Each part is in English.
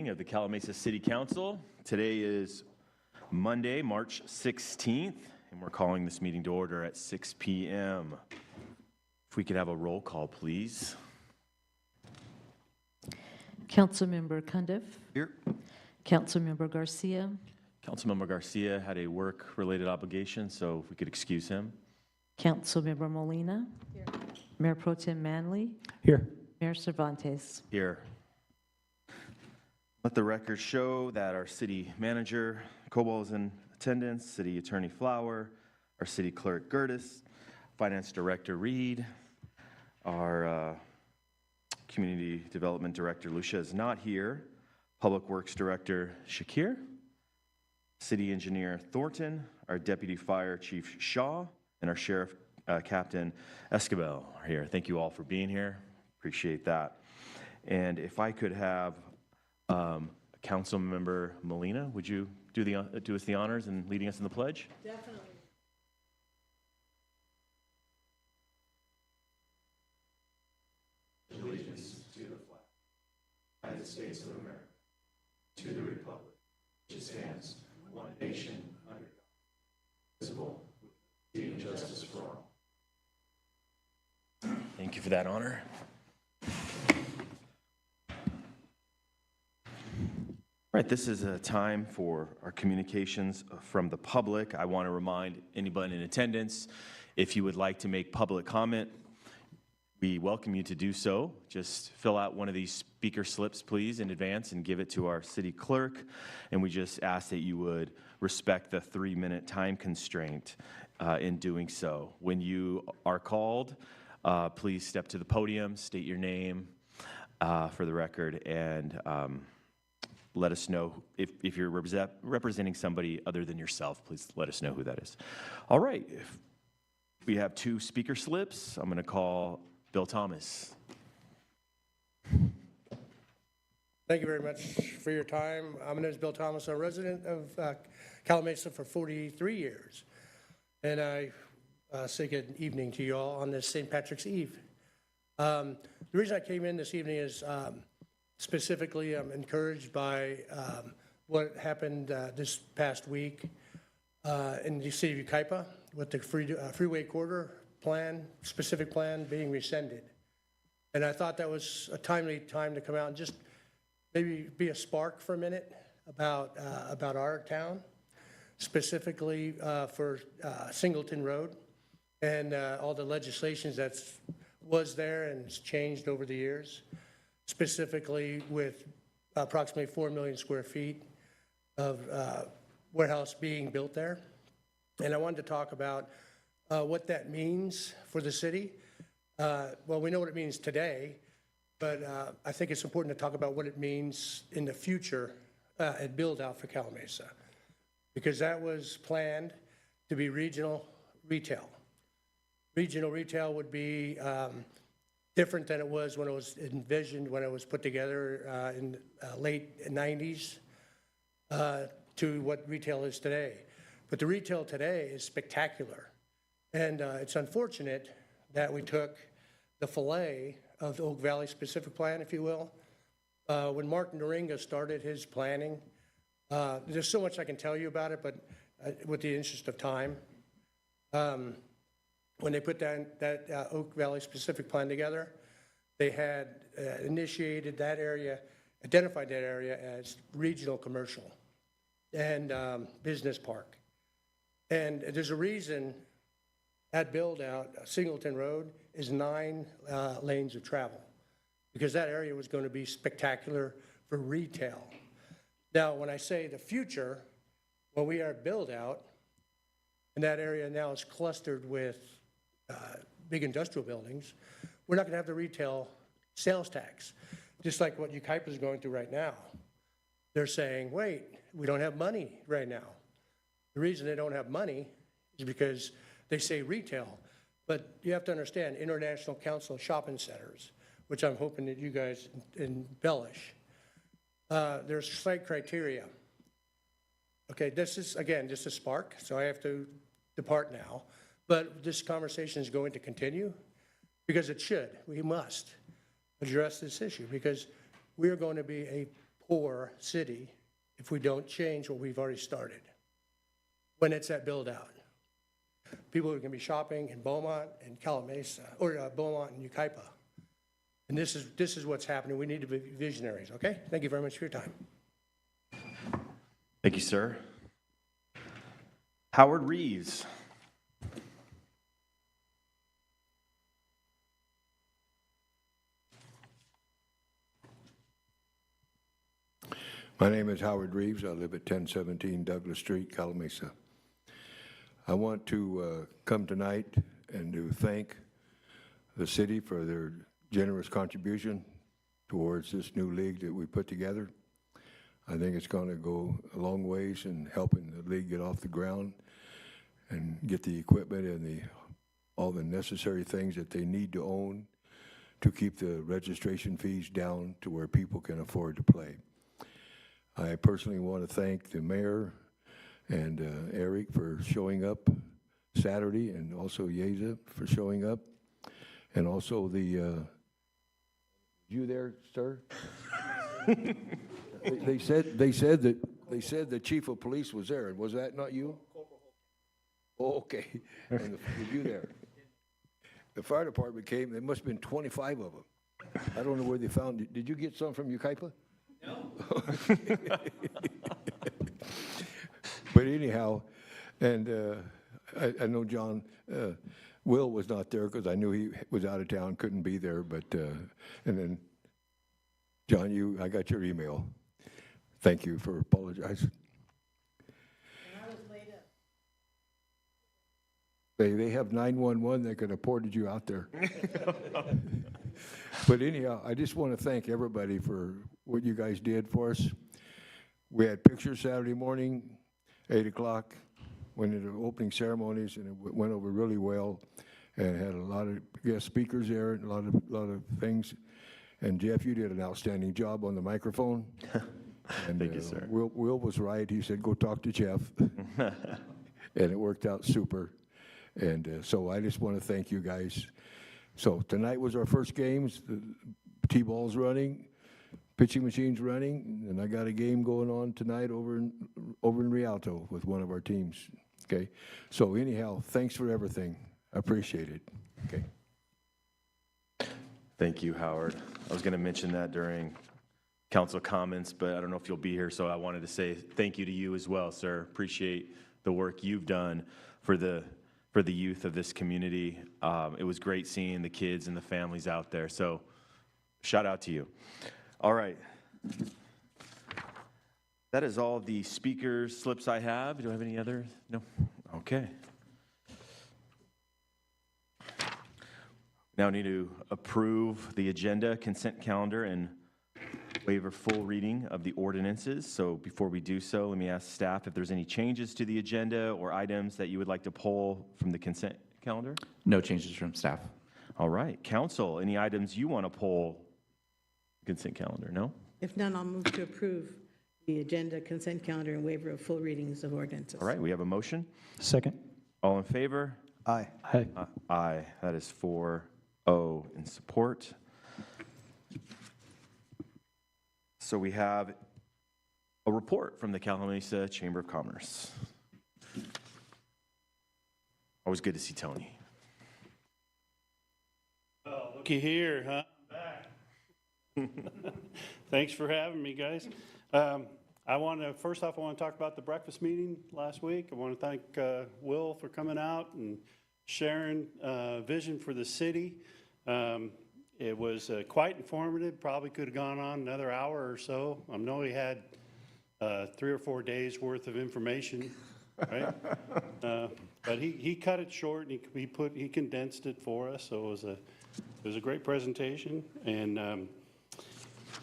meeting of the Calumet City Council. Today is Monday, March 16th, and we're calling this meeting to order at 6 p.m. If we could have a roll call, please. Councilmember Cundiff. Here. Councilmember Garcia. Councilmember Garcia had a work-related obligation, so if we could excuse him. Councilmember Molina. Here. Mayor Pro Tem Manley. Here. Mayor Cervantes. Here. Let the record show that our city manager, Cobal, is in attendance, city attorney Flower, our city clerk Gertis, finance director Reed, our community development director Lucia is not here, public works director Shakir, city engineer Thornton, our deputy fire chief Shaw, and our sheriff captain Escobar are here. Thank you all for being here. Appreciate that. And if I could have Council Member Molina, would you do us the honors in leading us in the pledge? Definitely. Allegiance to the flag, United States of America, to the republic, which stands one nation under God, indivisible, with liberty and justice for all. Thank you for that honor. All right, this is a time for our communications from the public. I want to remind anybody in attendance, if you would like to make public comment, we welcome you to do so. Just fill out one of these speaker slips, please, in advance and give it to our city clerk. And we just ask that you would respect the 3-minute time constraint in doing so. When you are called, please step to the podium, state your name for the record, and let us know if you're representing somebody other than yourself. Please let us know who that is. All right, if we have 2 speaker slips. I'm going to call Bill Thomas. Thank you very much for your time. My name is Bill Thomas. I'm a resident of Calumet for 43 years. And I say good evening to you all on this St. Patrick's Eve. The reason I came in this evening is specifically I'm encouraged by what happened this past week in the city of Yucaipa with the freeway corridor plan, specific plan being rescinded. And I thought that was a timely time to come out and just maybe be a spark for a minute about our town, specifically for Singleton Road and all the legislations that was there and it's changed over the years, specifically with approximately 4 million square feet of warehouse being built there. And I wanted to talk about what that means for the city. Well, we know what it means today, but I think it's important to talk about what it means in the future at build out for Calumet, because that was planned to be regional retail. Regional retail would be different than it was when it was envisioned, when it was put together in late 90s to what retail is today. But the retail today is spectacular. And it's unfortunate that we took the fillet of the Oak Valley specific plan, if you will. When Mark Naringa started his planning, there's so much I can tell you about it, but with the interest of time, when they put that Oak Valley specific plan together, they had initiated that area, identified that area as regional commercial and business park. And there's a reason that build out, Singleton Road, is 9 lanes of travel because that area was going to be spectacular for retail. Now, when I say the future, when we are build out, and that area now is clustered with big industrial buildings, we're not going to have the retail sales tax, just like what Yucaipa is going through right now. They're saying, wait, we don't have money right now. The reason they don't have money is because they say retail, but you have to understand International Council of Shopping Centers, which I'm hoping that you guys embellish. There's site criteria. Okay, this is, again, just a spark, so I have to depart now. But this conversation is going to continue because it should. We must address this issue because we are going to be a poor city if we don't change what we've already started when it's at build out. People are going to be shopping in Beaumont and Calamasa, or Beaumont and Yucaipa. And this is what's happening. We need to be visionaries, okay? Thank you very much for your time. Thank you, sir. Howard Reeves. My name is Howard Reeves. I live at 1017 Douglas Street, Calamasa. I want to come tonight and to thank the city for their generous contribution towards this new league that we put together. I think it's going to go a long ways in helping the league get off the ground and get the equipment and all the necessary things that they need to own to keep the registration fees down to where people can afford to play. I personally want to thank the mayor and Eric for showing up Saturday, and also Yeza for showing up, and also the you there, sir? they said the chief of police was there. Was that not you? Oh, okay. And were you there? The fire department came. There must have been 25 of them. I don't know where they found it. Did you get some from Yucaipa? No. But anyhow, and I know John, Will was not there because I knew he was out of town, couldn't be there. But and then John, I got your email. Thank you for apologizing. And I was laid up. They have 911 that could have ported you out there. But anyhow, I just want to thank everybody for what you guys did for us. We had pictures Saturday morning, 8 o'clock, went into opening ceremonies, and it went over really well, and had a lot of guest speakers there, and a lot of things. And Jeff, you did an outstanding job on the microphone. And, Thank you, sir. Will was right. He said, go talk to Jeff. And it worked out super. And so I just want to thank you guys. So tonight was our first games. The T-ball's running, pitching machine's running, and I got a game going on tonight over in Rialto with one of our teams. Okay. So anyhow, thanks for everything. I appreciate it. Okay. Thank you, Howard. I was going to mention that during council comments, but I don't know if you'll be here, so I wanted to say thank you to you as well, sir. Appreciate the work you've done for the youth of this community. It was great seeing the kids and the families out there, so shout out to you. All right. That is all the speakers' slips I have. Do I have any other? No? Okay. Now need to approve the agenda, consent calendar, and waiver full reading of the ordinances. So before we do so, let me ask staff if there's any changes to the agenda or items that you would like to pull from the consent calendar. No changes from staff. All right. Council, any items you want to pull consent calendar? No? If none, I'll move to approve the agenda, consent calendar, and waiver of full readings of ordinances. All right. We have a motion. Second. All in favor? Aye. Aye. Aye. That is 4-0 in support. So we have a report from the Calamasa Chamber of Commerce. Always good to see Tony. Oh, looky here, huh? I'm back. Thanks for having me, guys. First off, I want to talk about the breakfast meeting last week. I want to thank Will for coming out and sharing vision for the city. It was quite informative, probably could have gone on another hour or so. I know he had 3 or 4 days worth of information, right? But he cut it short and he condensed it for us, so it was a great presentation. And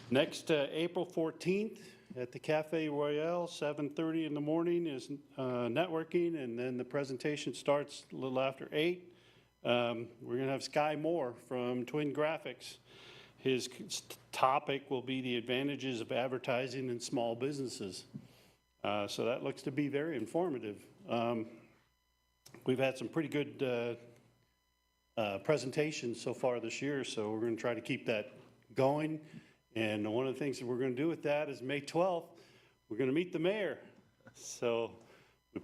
next April 14th at the Cafe Royale, 7:30 in the morning is networking, and then the presentation starts a little after 8. We're going to have Sky Moore from Twin Graphics. His topic will be the advantages of advertising in small businesses. So that looks to be very informative. We've had some pretty good presentations so far this year, so we're going to try to keep that going. And one of the things that we're going to do with that is May 12th, we're going to meet the mayor. So we're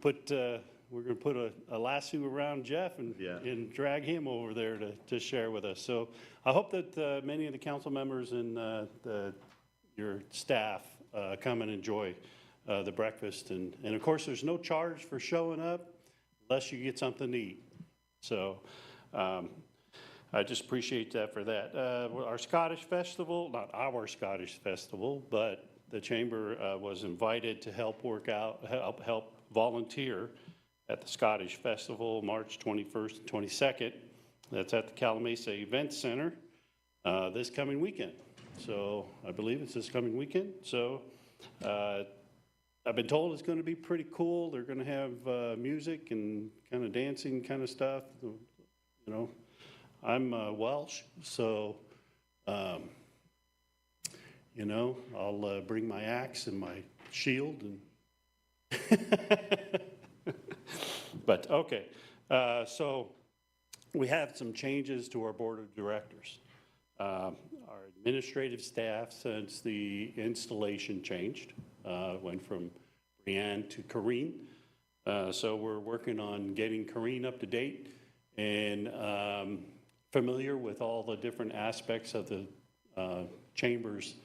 going to put a lasso around Jeff and drag him over there to share with us. So I hope that many of the council members and your staff come and enjoy the breakfast. And of course, there's no charge for showing up unless you get something to eat. So I just appreciate that for that. Our Scottish festival, not our Scottish festival, but the chamber was invited to help volunteer at the Scottish Festival, March 21st and 22nd. That's at the Calimesa Event Center this coming weekend. So I believe it's this coming weekend. So I've been told it's going to be pretty cool. They're going to have music and kind of dancing kind of stuff. You know, I'm Welsh, so, you know, I'll bring my axe and my shield and but okay, so we have some changes to our board of directors. Our administrative staff, since the installation changed, went from Brianne to Corrine. So we're working on getting Corrine up to date and familiar with all the different aspects of the chamber's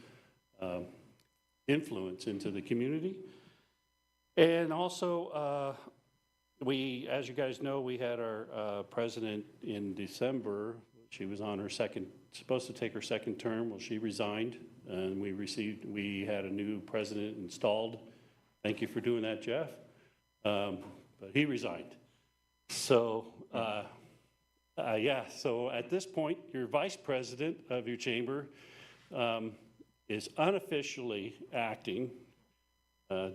influence into the community. And also, as you guys know, we had our president in December. She was on her supposed to take her second term. Well, she resigned, and we had a new president installed. Thank you for doing that, Jeff. But he resigned. So, so at this point, your vice president of your chamber is unofficially acting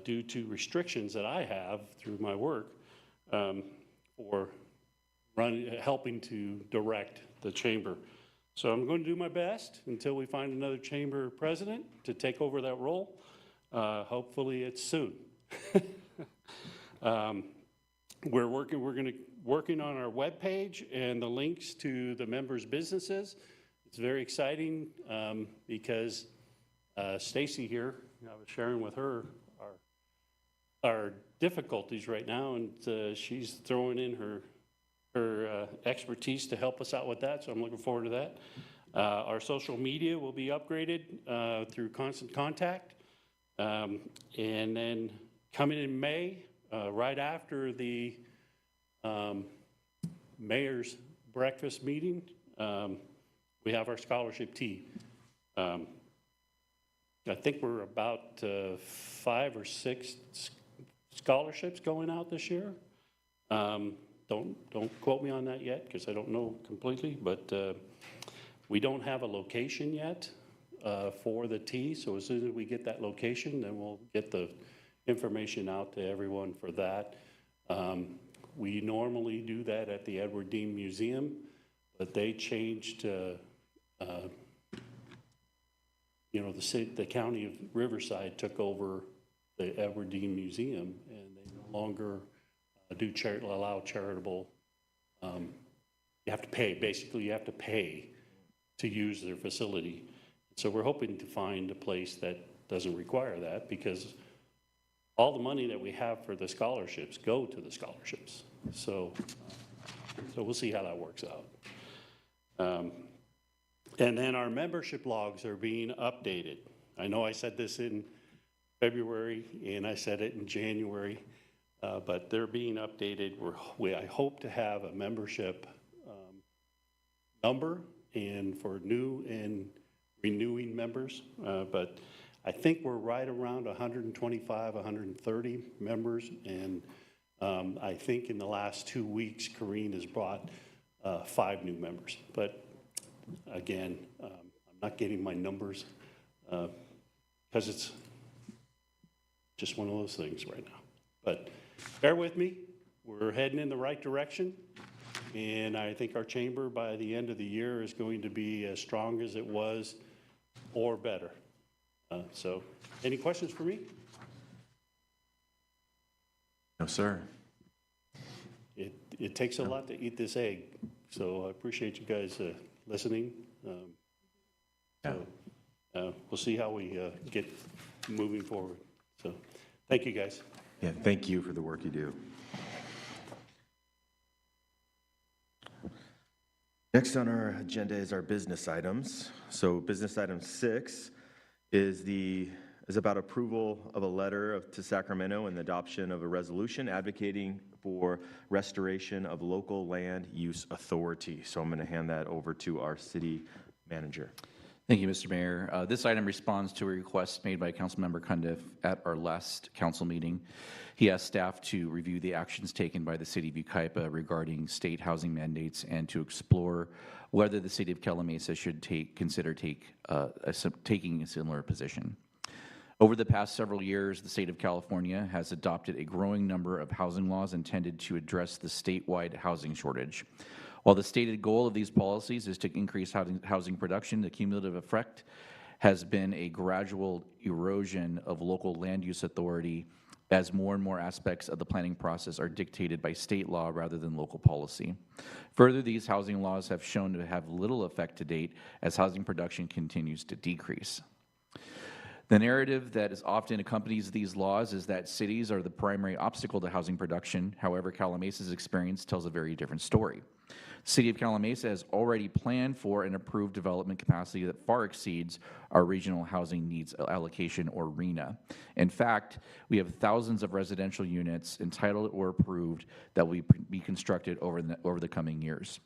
due to restrictions that I have through my work for helping to direct the chamber. So I'm going to do my best until we find another chamber president to take over that role. Hopefully it's soon. We're working on our webpage and the links to the members' businesses. It's very exciting because Stacy here, I was sharing with her our difficulties right now, and she's throwing in her expertise to help us out with that, so I'm looking forward to that. Our social media will be upgraded through Constant Contact. And then coming in May, right after the mayor's breakfast meeting, we have our scholarship tea. I think we're about 5 or 6 scholarships going out this year. Don't quote me on that yet because I don't know completely, but we don't have a location yet for the tea. So as soon as we get that location, then we'll get the information out to everyone for that. We normally do that at the Edward Dean Museum, but they changed, the county of Riverside took over the Edward Dean Museum, and they no longer allow charitable, you have to pay, basically you have to pay to use their facility. So we're hoping to find a place that doesn't require that, because all the money that we have for the scholarships go to the scholarships. So we'll see how that works out. And then our membership logs are being updated. I know I said this in February and I said it in January, but they're being updated. I hope to have a membership number and for new and renewing members, but I think we're right around 125, 130 members, and I think in the last 2 weeks, Corrine has brought 5 new members. But again, I'm not getting my numbers because it's just one of those things right now. But bear with me, we're heading in the right direction, and I think our chamber by the end of the year is going to be as strong as it was or better. So, any questions for me? No, sir. It takes a lot to eat this egg, so I appreciate you guys listening. we'll see how we get moving forward. So, thank you, guys. Yeah, thank you for the work you do. Next on our agenda is our business items. So business item 6 is about approval of a letter to Sacramento and the adoption of a resolution advocating for restoration of local land use authority. So I'm going to hand that over to our city manager. Thank you, Mr. Mayor. This item responds to a request made by Councilmember Cundiff at our last council meeting. He asked staff to review the actions taken by the city of Yucaipa regarding state housing mandates and to explore whether the city of Calamasa should consider taking a similar position. Over the past several years, the state of California has adopted a growing number of housing laws intended to address the statewide housing shortage. While the stated goal of these policies is to increase housing production, the cumulative effect has been a gradual erosion of local land use authority as more and more aspects of the planning process are dictated by state law rather than local policy. Further, these housing laws have shown to have little effect to date as housing production continues to decrease. The narrative that is often accompanies these laws is that cities are the primary obstacle to housing production. However, Calamasa's experience tells a very different story. The city of Calamasa has already planned for and approved development capacity that far exceeds our regional housing needs allocation, or RHNA. In fact, we have thousands of residential units entitled or approved that will be constructed over the coming years.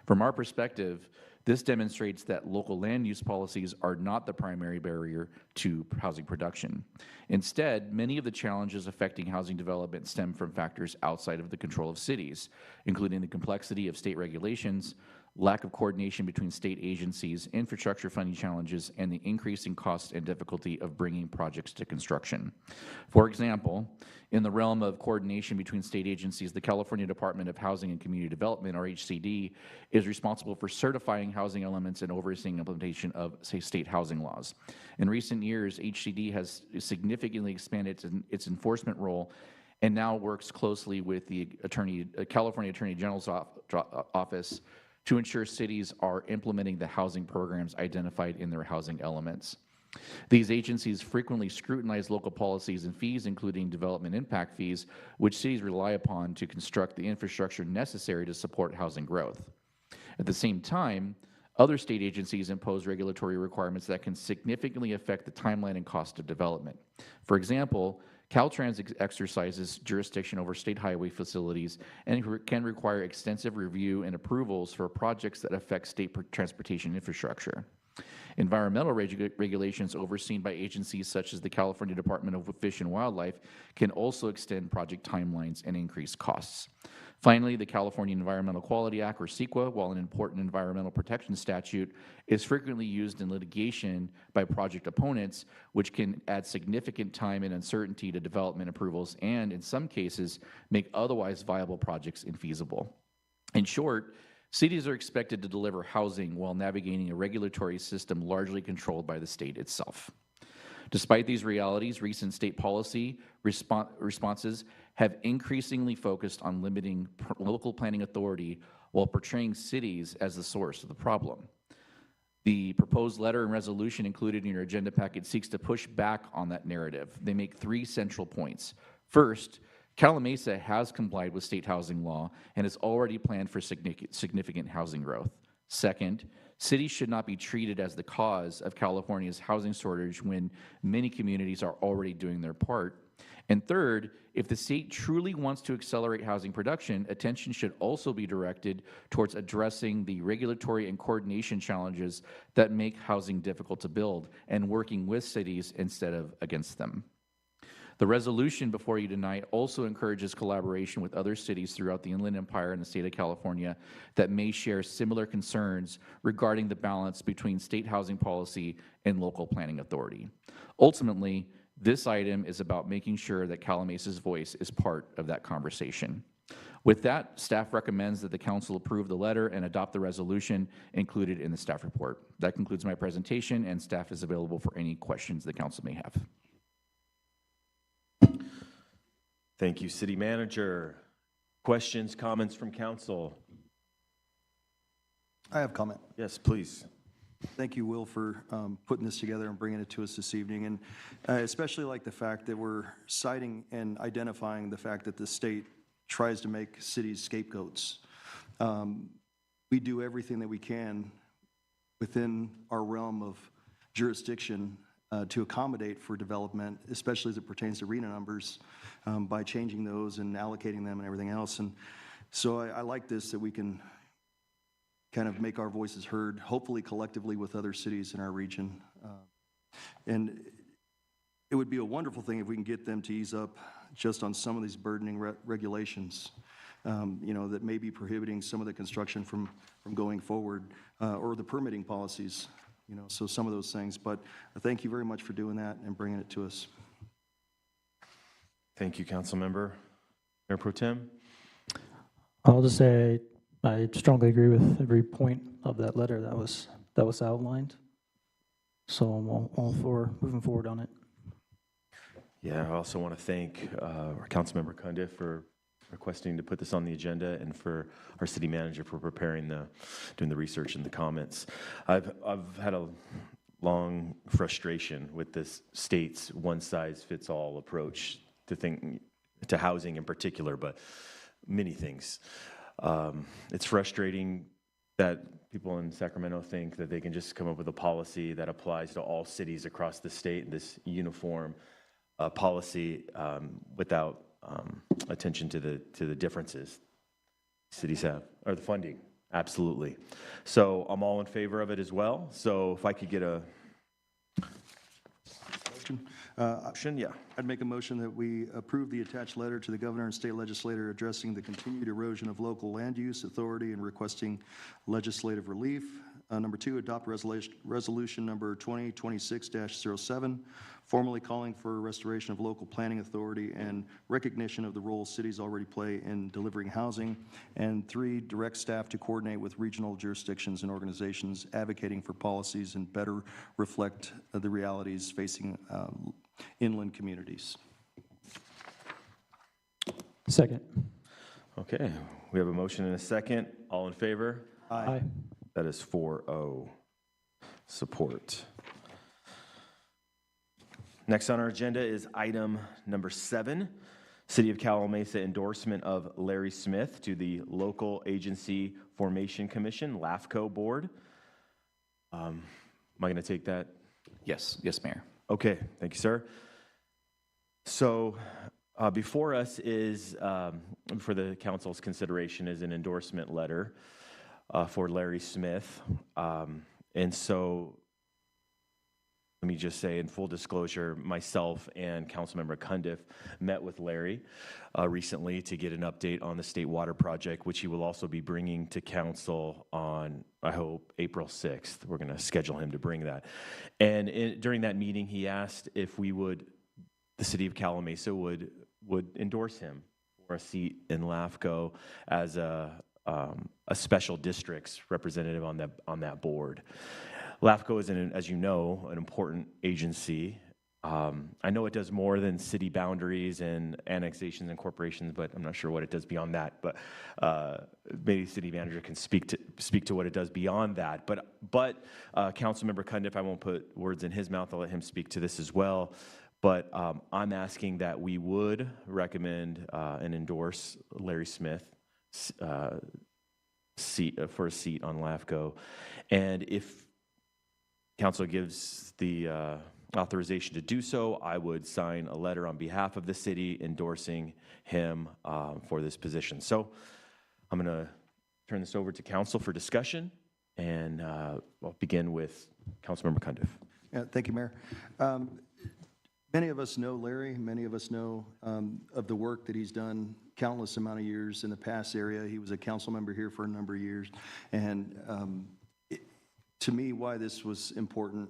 From our perspective, this demonstrates that local land use policies are not the primary barrier to housing production. Instead, many of the challenges affecting housing development stem from factors outside of the control of cities, including the complexity of state regulations, lack of coordination between state agencies, infrastructure funding challenges, and the increasing cost and difficulty of bringing projects to construction. For example, in the realm of coordination between state agencies, the California Department of Housing and Community Development, or HCD, is responsible for certifying housing elements and overseeing implementation of, say, state housing laws. In recent years, HCD has significantly expanded its enforcement role and now works closely with the California Attorney General's office to ensure cities are implementing the housing programs identified in their housing elements. These agencies frequently scrutinize local policies and fees, including development impact fees, which cities rely upon to construct the infrastructure necessary to support housing growth. At the same time, other state agencies impose regulatory requirements that can significantly affect the timeline and cost of development. For example, Caltrans exercises jurisdiction over state highway facilities and can require extensive review and approvals for projects that affect state transportation infrastructure. Environmental regulations overseen by agencies such as the California Department of Fish and Wildlife can also extend project timelines and increase costs. Finally, the California Environmental Quality Act, or CEQA, while an important environmental protection statute, is frequently used in litigation by project opponents, which can add significant time and uncertainty to development approvals and, in some cases, make otherwise viable projects infeasible. In short, cities are expected to deliver housing while navigating a regulatory system largely controlled by the state itself. Despite these realities, recent state policy responses have increasingly focused on limiting local planning authority while portraying cities as the source of the problem. The proposed letter and resolution included in your agenda packet seeks to push back on that narrative. They make 3 central points. First, Calamasa has complied with state housing law and has already planned for significant housing growth. Second, cities should not be treated as the cause of California's housing shortage when many communities are already doing their part. And third, if the state truly wants to accelerate housing production, attention should also be directed towards addressing the regulatory and coordination challenges that make housing difficult to build and working with cities instead of against them. The resolution before you tonight also encourages collaboration with other cities throughout the Inland Empire and the state of California that may share similar concerns regarding the balance between state housing policy and local planning authority. Ultimately, this item is about making sure that Calamasa's voice is part of that conversation. With that, staff recommends that the council approve the letter and adopt the resolution included in the staff report. That concludes my presentation, and staff is available for any questions the council may have. Thank you, City Manager. Questions, comments from council? I have comment. Yes, please. Thank you, Will, for putting this together and bringing it to us this evening. And I especially like the fact that we're citing and identifying the fact that the state tries to make cities scapegoats. We do everything that we can within our realm of jurisdiction to accommodate for development, especially as it pertains to RENA numbers, by changing those and allocating them and everything else. And so I like this, that we can kind of make our voices heard, hopefully collectively with other cities in our region. And it would be a wonderful thing if we can get them to ease up just on some of these burdening regulations, that may be prohibiting some of the construction from going forward, or the permitting policies, so some of those things. But thank you very much for doing that and bringing it to us. Thank you, Councilmember. Mayor Pro Tem? I'll just say I strongly agree with every point of that letter that was outlined. So I'm all for moving forward on it. Yeah, I also want to thank our Councilmember Cundiff for requesting to put this on the agenda, and for our city manager for doing the research and the comments. I've had a long frustration with this state's one-size-fits-all approach to housing in particular, but many things. It's frustrating that people in Sacramento think that they can just come up with a policy that applies to all cities across the state, this uniform policy, without attention to the differences cities have, or the funding. Absolutely. So I'm all in favor of it as well. So if I could get a motion, yeah. I'd make a motion that we approve the attached letter to the governor and state legislator addressing the continued erosion of local land use authority and requesting legislative relief. Number 2, adopt resolution number 2026-07, formally calling for restoration of local planning authority and recognition of the role cities already play in delivering housing. And 3, direct staff to coordinate with regional jurisdictions and organizations advocating for policies and better reflect the realities facing inland communities. Second. Okay, we have a motion and a second. All in favor? Aye. That is 4-0 support. Next on our agenda is item number 7, City of Calamasa endorsement of Larry Smith to the Local Agency Formation Commission, LAFCO Board. Am I going to take that? Yes, Mayor. Okay, thank you, sir. So before us is, for the council's consideration, is an endorsement letter for Larry Smith. And so let me just say, in full disclosure, myself and Councilmember Cundiff met with Larry recently to get an update on the State Water Project, which he will also be bringing to council on, I hope, April 6th. We're going to schedule him to bring that. And during that meeting, he asked if the city of Calamasa would endorse him for a seat in LAFCO as a special districts representative on that board. LAFCO is, as you know, an important agency. I know it does more than city boundaries and annexations and corporations, but I'm not sure what it does beyond that. But maybe the city manager can speak to what it does beyond that. But Councilmember Cundiff, I won't put words in his mouth. I'll let him speak to this as well. But I'm asking that we would recommend and endorse Larry Smith for a seat on LAFCO. And if council gives the authorization to do so, I would sign a letter on behalf of the city endorsing him for this position. So I'm going to turn this over to council for discussion, and I'll begin with Councilmember Cundiff. Yeah, thank you, Mayor. Many of us know Larry. Many of us know of the work that he's done countless amount of years in the Pass area. He was a council member here for a number of years. And to me, why this was important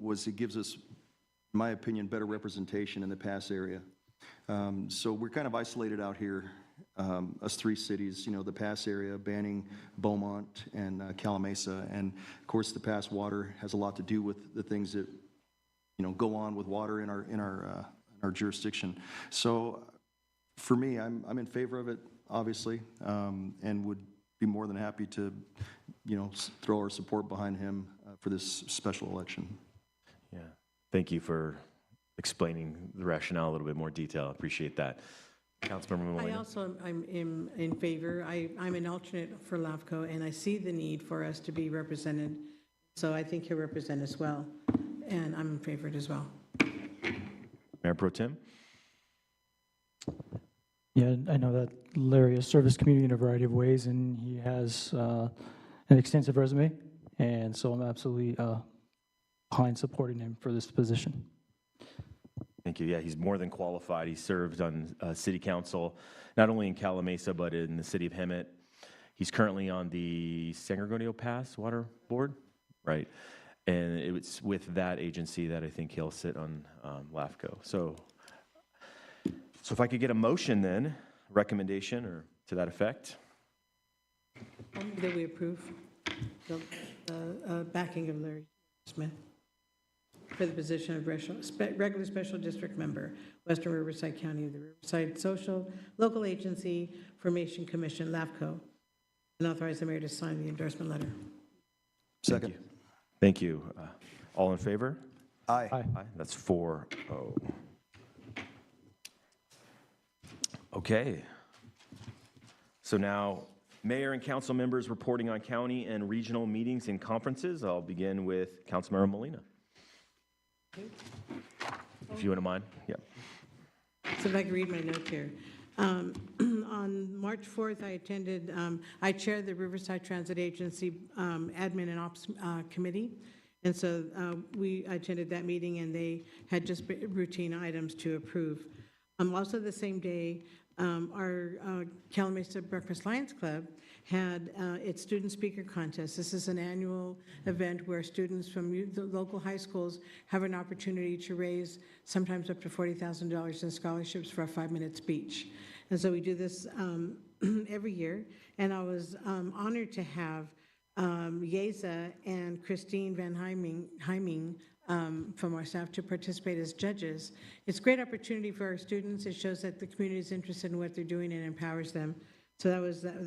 was it gives us, in my opinion, better representation in the Pass area. So we're kind of isolated out here, us 3 cities, the Pass area, Banning, Beaumont, and Calamasa. And of course, the Pass water has a lot to do with the things that go on with water in our jurisdiction. So for me, I'm in favor of it, obviously, and would be more than happy to throw our support behind him for this special election. Yeah, thank you for explaining the rationale a little bit more detail. I appreciate that. Councilmember I Molina? also am in favor. I'm an alternate for LAFCO, and I see the need for us to be represented. So I think he'll represent us well, and I'm in favor as well. Mayor Pro Tem? Yeah, I know that Larry has served his community in a variety of ways, and he has an extensive resume, and so I'm absolutely behind supporting him for this position. Thank you. Yeah, he's more than qualified. He served on city council, not only in Calamasa, but in the city of Hemet. He's currently on the San Gregorio Pass Water Board, right? And it's with that agency that I think he'll sit on LAFCO. So if I could get a motion then, recommendation or to that effect? I move that we approve the backing of Larry Smith for the position of regular special district member, Western Riverside County, the Riverside Social Local Agency Formation Commission, LAFCO, and authorize the mayor to sign the endorsement letter. Second. Thank you. All in favor? Aye. Aye. Aye. That's 4-0. Okay. So now, mayor and council members reporting on county and regional meetings and conferences. I'll begin with Councilmember Molina. If you wouldn't mind. Yeah. So if I can read my note here. On March 4th, I chaired the Riverside Transit Agency Admin and Ops Committee. And so I attended that meeting, and they had just routine items to approve. Also the same day, our Calamasa Breakfast Lions Club had its student speaker contest. This is an annual event where students from the local high schools have an opportunity to raise sometimes up to $40,000 in scholarships for a 5-minute speech. And so we do this every year. And I was honored to have Yeza and Christine Van Heiming from our staff to participate as judges. It's a great opportunity for our students. It shows that the community is interested in what they're doing and empowers them. So that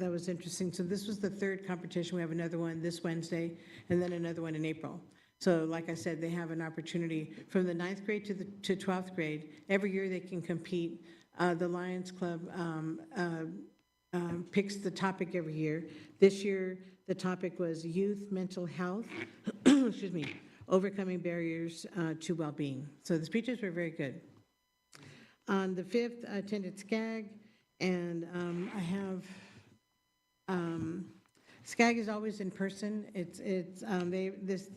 was interesting. So this was the third competition. We have another one this Wednesday, and then another one in April. So like I said, they have an opportunity from the 9th grade to 12th grade. Every year they can compete. The Lions Club picks the topic every year. This year, the topic was youth mental health, excuse me, overcoming barriers to well-being. So the speeches were very good. On the 5th, I attended SCAG, and I have, SCAG is always in person. The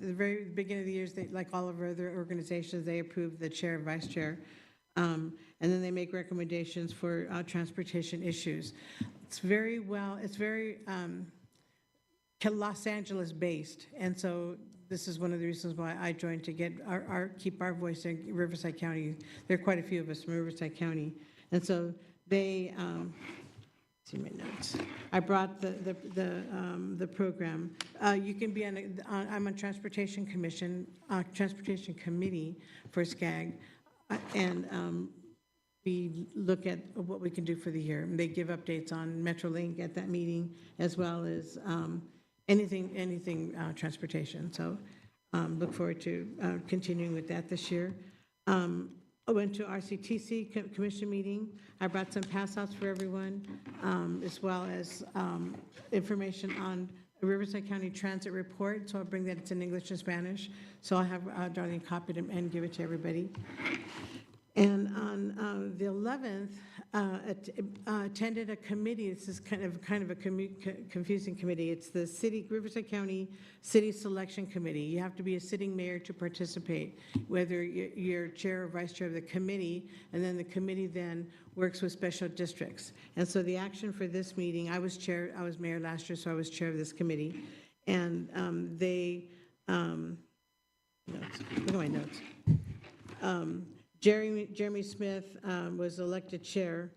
very beginning of the years, they, like all of our other organizations, they approve the chair and vice chair. And then they make recommendations for transportation issues. It's very Los Angeles based, and so this is one of the reasons why I joined, to get keep our voice in Riverside County. There are quite a few of us from Riverside County, and so they. See my notes. I brought the program. You can be on. I'm on Transportation Commission, Transportation Committee for SCAG, and we look at what we can do for the year. And they give updates on MetroLink at that meeting, as well as anything transportation. So look forward to continuing with that this year. I went to RCTC commission meeting. I brought some pass-outs for everyone, as well as information on the Riverside County Transit Report. So I'll bring that. It's in English and Spanish. So I'll have Darlene copy it and give it to everybody. And on the 11th, attended a committee. This is kind of a confusing committee. It's the Riverside County City Selection Committee. You have to be a sitting mayor to participate, whether you're chair or vice chair of the committee, and then the committee then works with special districts. And so the action for this meeting, I was mayor last year, so I was chair of this committee, and look at my notes. Jeremy Smith was elected chair,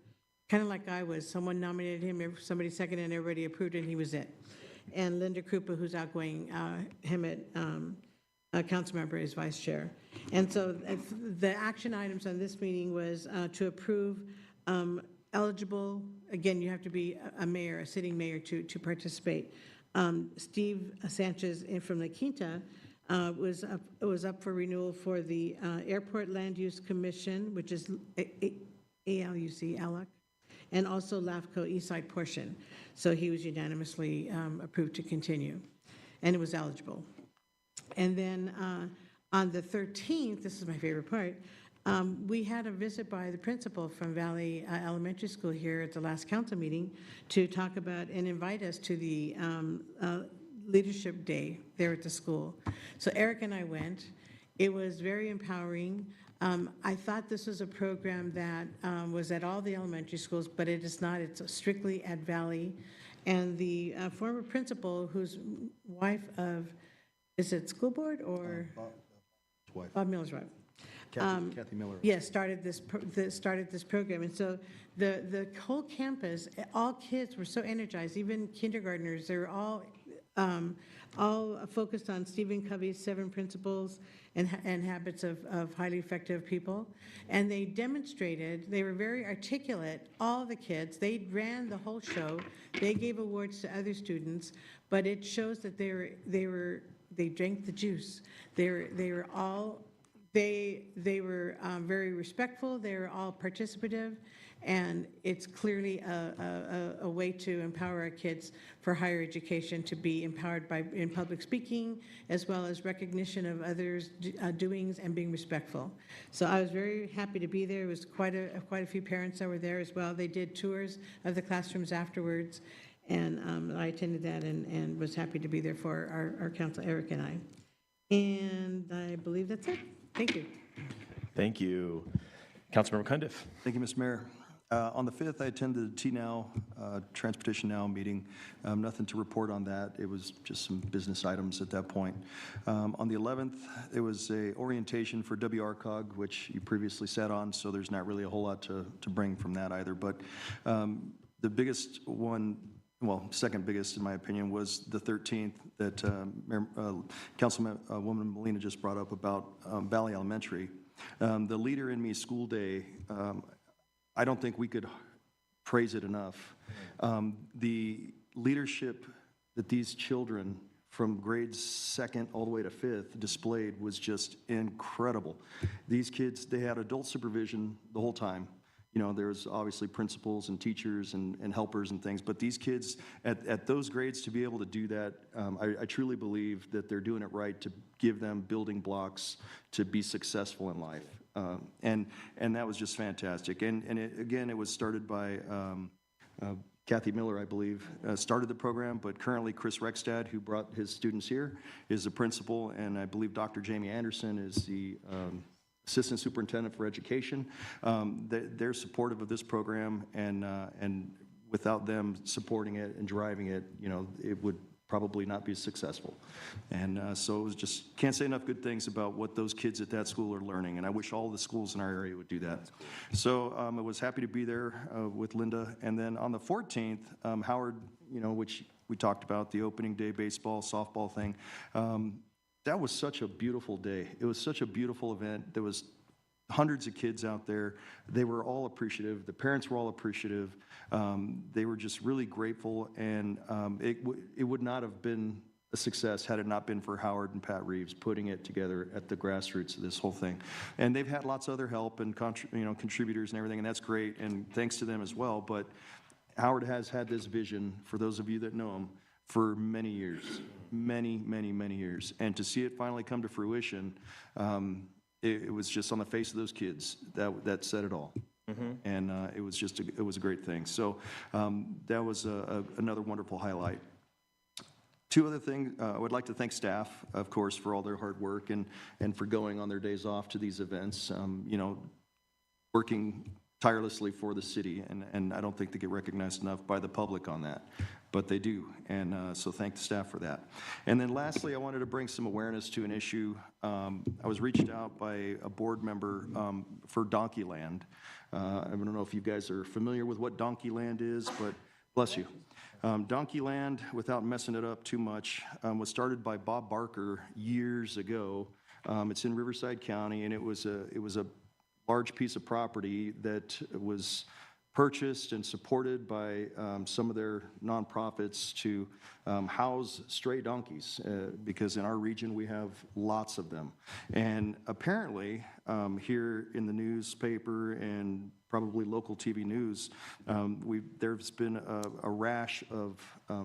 kind of like I was. Someone nominated him, somebody seconded, and everybody approved it, and he was it. And Linda Krupa, who's outgoing council member, is vice chair. And so the action items on this meeting was to approve eligible, again, you have to be a mayor, a sitting mayor to participate. Steve Sanchez from La Quinta was up for renewal for the Airport Land Use Commission, which is ALUC, ALUC, and also LAFCO East Side portion. So he was unanimously approved to continue, and it was eligible. And then on the 13th, this is my favorite part, we had a visit by the principal from Valley Elementary School here at the last council meeting to talk about and invite us to the Leadership Day there at the school. So Eric and I went. It was very empowering. I thought this was a program that was at all the elementary schools, but it is not. It's strictly at Valley. And the former principal, who's wife of, is it school board or? Bob Miller's wife. Kathy Miller. Yes, started this program. And so the whole campus, all kids were so energized, even kindergartners, they were all focused on Stephen Covey's 7 principles and habits of highly effective people. And they demonstrated, they were very articulate, all the kids. They ran the whole show. They gave awards to other students, but it shows that they drank the juice. They were very respectful. They were all participative, and it's clearly a way to empower our kids for higher education, to be empowered in public speaking, as well as recognition of others' doings and being respectful. So I was very happy to be there. It was quite a few parents that were there as well. They did tours of the classrooms afterwards, and I attended that and was happy to be there for our council, Eric and I. And I believe that's it. Thank you. Thank you. Councilmember Cundiff. Thank you, Mr. Mayor. On the 5th, I attended the T-Now, Transportation Now meeting. Nothing to report on that. It was just some business items at that point. On the 11th, it was a orientation for WRCOG, which you previously sat on, so there's not really a whole lot to bring from that either. But the biggest one, well, second biggest in my opinion, was the 13th that Councilwoman Molina just brought up about Valley Elementary. The Leader in Me School Day, I don't think we could praise it enough. The leadership that these children from grades 2nd all the way to 5th displayed was just incredible. These kids, they had adult supervision the whole time. You know, there's obviously principals and teachers and helpers and things, but these kids at those grades to be able to do that, I truly believe that they're doing it right to give them building blocks to be successful in life. And that was just fantastic. And it was started by Kathy Miller, I believe, started the program, but currently Chris Rekstad, who brought his students here, is the principal, and I believe Dr. Jamie Anderson is the Assistant Superintendent for Education. They're supportive of this program, and without them supporting it and driving it, you know, it would probably not be successful. And so it was just, can't say enough good things about what those kids at that school are learning, and I wish all the schools in our area would do that. So I was happy to be there with Linda. And then on the 14th, Howard, you know, which we talked about, the opening day baseball, softball thing, that was such a beautiful day. It was such a beautiful event. There was hundreds of kids out there. They were all appreciative. The parents were all appreciative. They were just really grateful, and it would not have been a success had it not been for Howard and Pat Reeves putting it together at the grassroots of this whole thing. And they've had lots of other help and contributors and everything, and that's great, and thanks to them as well. But Howard has had this vision, for those of you that know him, for many years, many years. And to see it finally come to fruition, it was just on the face of those kids that said it all. Mm-hmm. And it was a great thing. So that was another wonderful highlight. Two other things, I would like to thank staff, of course, for all their hard work and for going on their days off to these events, you know, working tirelessly for the city, and I don't think they get recognized enough by the public on that, but they do, and so thank the staff for that. And then lastly, I wanted to bring some awareness to an issue. I was reached out by a board member for Donkeyland. I don't know if you guys are familiar with what Donkeyland is, but bless you. Donkeyland, without messing it up too much, was started by Bob Barker years ago. It's in Riverside County, and it was a large piece of property that was purchased and supported by some of their nonprofits to house stray donkeys, because in our region we have lots of them. And apparently, here in the newspaper and probably local TV news, there's been a rash of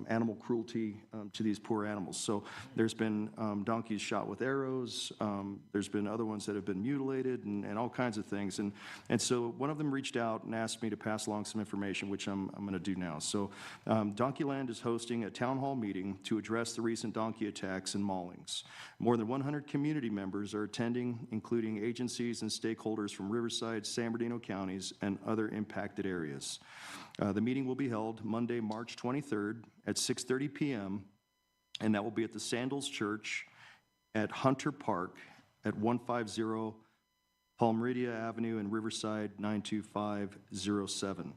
animal cruelty to these poor animals. So there's been donkeys shot with arrows, there's been other ones that have been mutilated, and all kinds of things. And so one of them reached out and asked me to pass along some information, which I'm going to do now. So Donkeyland is hosting a town hall meeting to address the recent donkey attacks and maulings. More than 100 community members are attending, including agencies and stakeholders from Riverside, San Bernardino counties, and other impacted areas. The meeting will be held Monday, March 23rd at 6:30 p.m., and that will be at the Sandals Church at Hunter Park at 150 Palmyra Avenue in Riverside, 92507.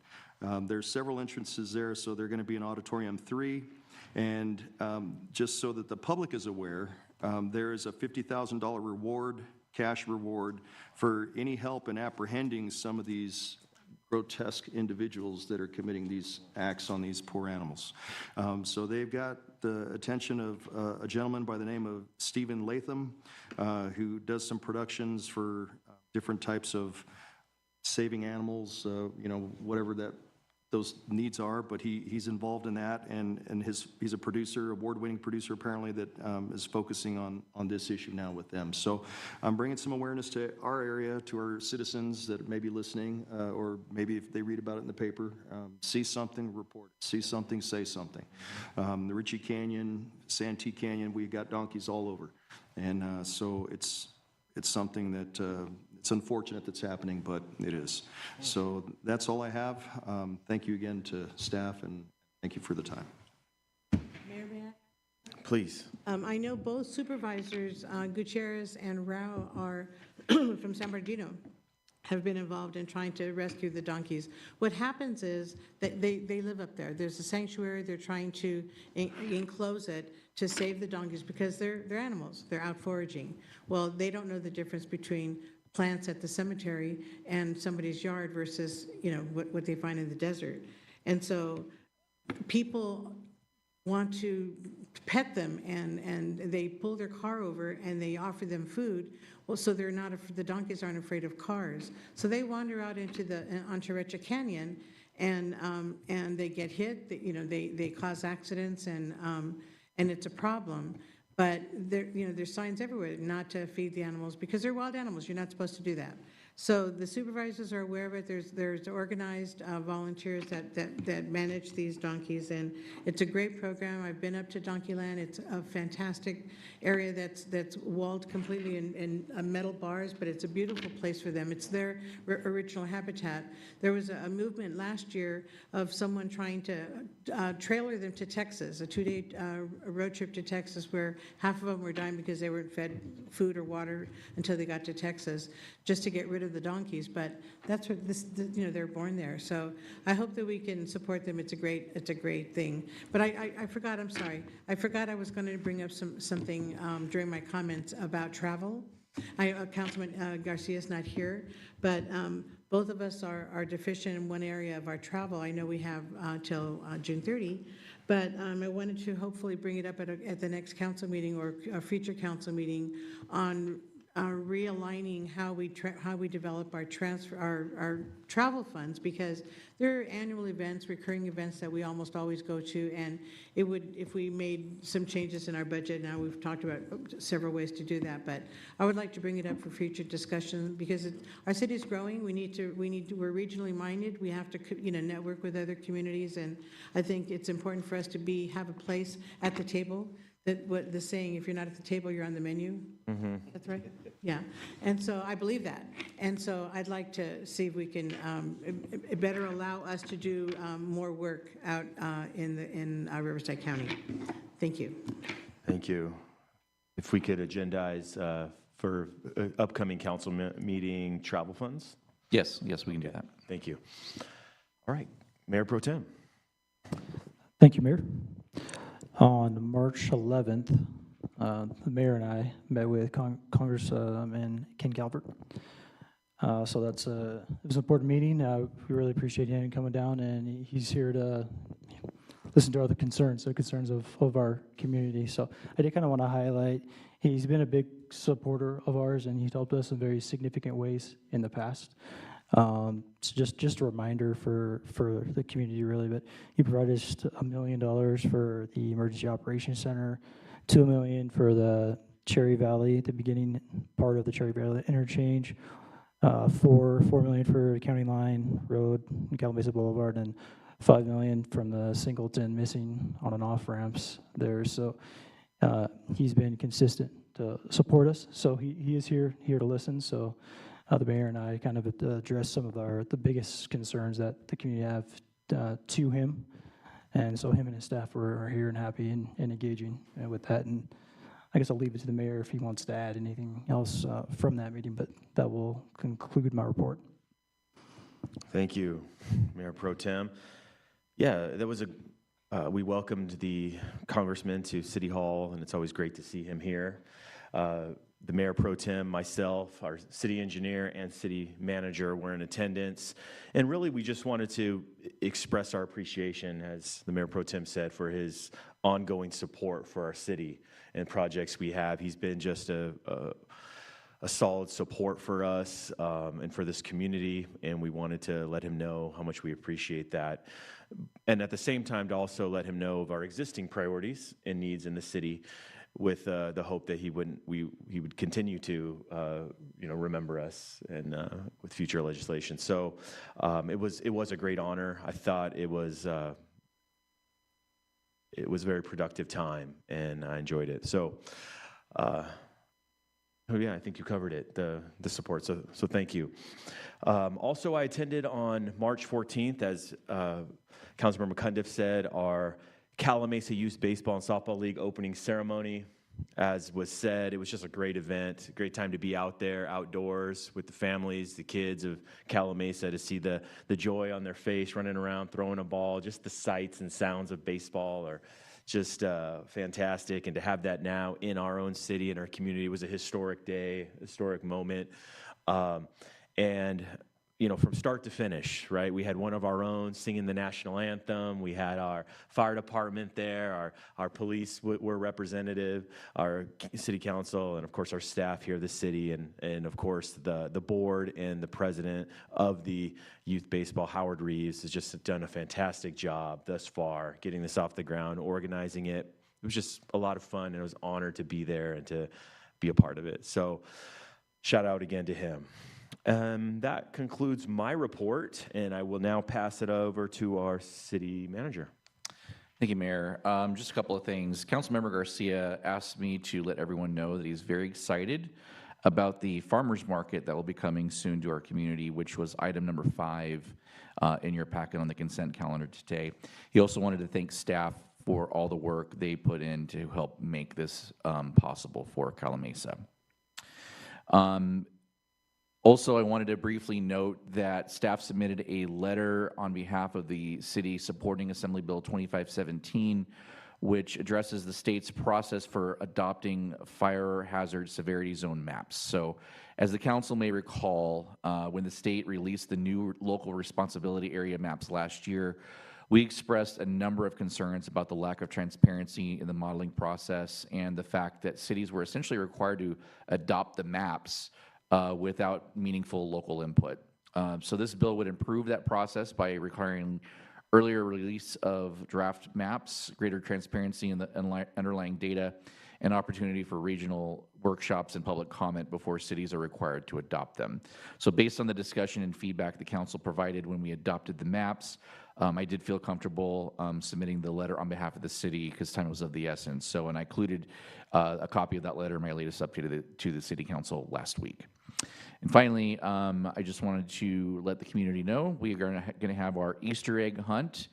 There's several entrances there, so they're going to be in Auditorium 3. And just so that the public is aware, there is a $50,000 reward, cash reward, for any help in apprehending some of these grotesque individuals that are committing these acts on these poor animals. So they've got the attention of a gentleman by the name of Stephen Latham, who does some productions for different types of saving animals, whatever those needs are, but he's involved in that, and he's a producer, award-winning producer apparently, that is focusing on this issue now with them. So I'm bringing some awareness to our area, to our citizens that may be listening, or maybe if they read about it in the paper, see something, report it. See something, say something. The Ritchie Canyon, Santee Canyon, we got donkeys all over, and so it's something that it's unfortunate that's happening, but it is. So that's all I have. Thank you again to staff, and thank you for the time. Mayor, may I? Please. I know both supervisors, Gutierrez and Rao, are from San Bernardino, have been involved in trying to rescue the donkeys. What happens is that they live up there. There's a sanctuary. They're trying to enclose it to save the donkeys because they're animals. They're out foraging. Well, they don't know the difference between plants at the cemetery and somebody's yard versus, what they find in the desert. And so people want to pet them, and they pull their car over and they offer them food. Well, so the donkeys aren't afraid of cars. So they wander out onto Ritchie Canyon, and they get hit. They cause accidents, and it's a problem. But there's signs everywhere not to feed the animals because they're wild animals. You're not supposed to do that. So the supervisors are aware of it. There's organized volunteers that manage these donkeys, and it's a great program. I've been up to Donkeyland. It's a fantastic area that's walled completely in metal bars, but it's a beautiful place for them. It's their original habitat. There was a movement last year of someone trying to trailer them to Texas, a 2-day road trip to Texas, where half of them were dying because they weren't fed food or water until they got to Texas, just to get rid of the donkeys. But that's what they're born there. So I hope that we can support them. It's a great thing. But I forgot, I'm sorry. I forgot I was going to bring up something during my comments about travel. Councilman Garcia's not here, but both of us are deficient in one area of our travel. I know we have till June 30, but I wanted to hopefully bring it up at the next council meeting or a future council meeting on realigning how we develop our travel funds, because there are annual events, recurring events that we almost always go to, and it would, if we made some changes in our budget. Now we've talked about several ways to do that, but I would like to bring it up for future discussion because our city is growing. We're regionally minded. We have to network with other communities, and I think it's important for us to have a place at the table. What the saying, if you're not at the table, you're on the menu. Mm-hmm. That's right. Yeah, and so I believe that, and so I'd like to see if we can better allow us to do more work out in Riverside County. Thank you. Thank you. If we could agendize for upcoming council meeting travel funds? Yes, we can do that. Thank you. All right, Mayor Pro Tem. Thank you, Mayor. On March 11th, the mayor and I met with Congressman Ken Galbert. So it was an important meeting. We really appreciate him coming down, and he's here to listen to the concerns of our community. So I did kind of want to highlight, he's been a big supporter of ours, and he's helped us in very significant ways in the past. So just a reminder for the community, really, but he provided us $1 million for the Emergency Operations Center, $2 million for the Cherry Valley, the beginning part of the Cherry Valley interchange, $4 million for the County Line Road, Calamasa Boulevard, and $5 million from the Singleton missing on and off ramps there. So he's been consistent to support us. So he is here to listen. So the mayor and I kind of addressed some of the biggest concerns that the community have to him. And so him and his staff are here and happy and engaging with that. And I guess I'll leave it to the mayor if he wants to add anything else from that meeting, but that will conclude my report. Thank you, Mayor Pro Tem. Yeah, that was we welcomed the congressman to City Hall, and it's always great to see him here. The Mayor Pro Tem, myself, our city engineer, and city manager were in attendance. And really, we just wanted to express our appreciation, as the Mayor Pro Tem said, for his ongoing support for our city and projects we have. He's been just a solid support for us and for this community, and we wanted to let him know how much we appreciate that. And at the same time, to also let him know of our existing priorities and needs in the city, with the hope that he would continue to remember us and with future legislation. So it was a great honor. I thought it was a very productive time, and I enjoyed it. So. Yeah, I think you covered it, the support, so thank you. Also, I attended on March 14th, as Councilmember Cundiff said, our Calamasa Youth Baseball and Softball League opening ceremony. As was said, it was just a great event, a great time to be out there, outdoors, with the families, the kids of Calamasa, to see the joy on their face, running around, throwing a ball, just the sights and sounds of baseball are just fantastic. And to have that now in our own city, in our community, was a historic day, historic moment. And from start to finish, right? We had one of our own singing the national anthem. We had our fire department there, our police were representative, our city council, and of course our staff here at the city, and of course the board and the president of the youth baseball, Howard Reeves, has just done a fantastic job thus far getting this off the ground, organizing it. It was just a lot of fun, and I was honored to be there and to be a part of it. So shout out again to him. That concludes my report, and I will now pass it over to our city manager. Thank you, Mayor. Just a couple of things. Councilmember Garcia asked me to let everyone know that he's very excited about the farmers market that will be coming soon to our community, which was item number 5 in your packet on the consent calendar today. He also wanted to thank staff for all the work they put in to help make this possible for Calamasa. Also, I wanted to briefly note that staff submitted a letter on behalf of the city supporting Assembly Bill 2517, which addresses the state's process for adopting fire hazard severity zone maps. So, as the council may recall, when the state released the new local responsibility area maps last year, we expressed a number of concerns about the lack of transparency in the modeling process and the fact that cities were essentially required to adopt the maps without meaningful local input. So this bill would improve that process by requiring earlier release of draft maps, greater transparency in the underlying data, and opportunity for regional workshops and public comment before cities are required to adopt them. So based on the discussion and feedback the council provided when we adopted the maps, I did feel comfortable submitting the letter on behalf of the city because time was of the essence. So, and I included a copy of that letter in my latest update to the city council last week. And finally, I just wanted to let the community know we are going to have our Easter egg hunt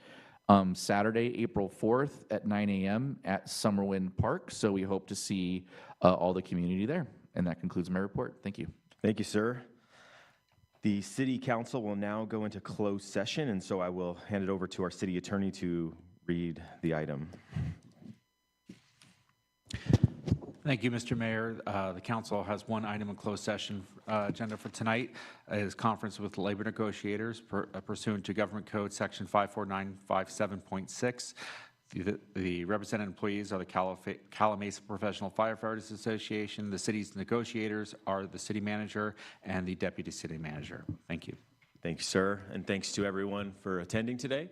Saturday, April 4th at 9 a.m. at Summerwind Park. So we hope to see all the community there. And that concludes my report. Thank you. Thank you, sir. The city council will now go into closed session, and so I will hand it over to our city attorney to read the item. Thank you, Mr. Mayor. The council has one item in closed session agenda for tonight. It is conference with labor negotiators pursuant to Government Code Section 54957.6. The represented employees are the Calamasa Professional Firefighters Association. The city's negotiators are the city manager and the deputy city manager. Thank you. Thank you, sir, and thanks to everyone for attending today.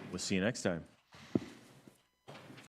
We'll see you next time.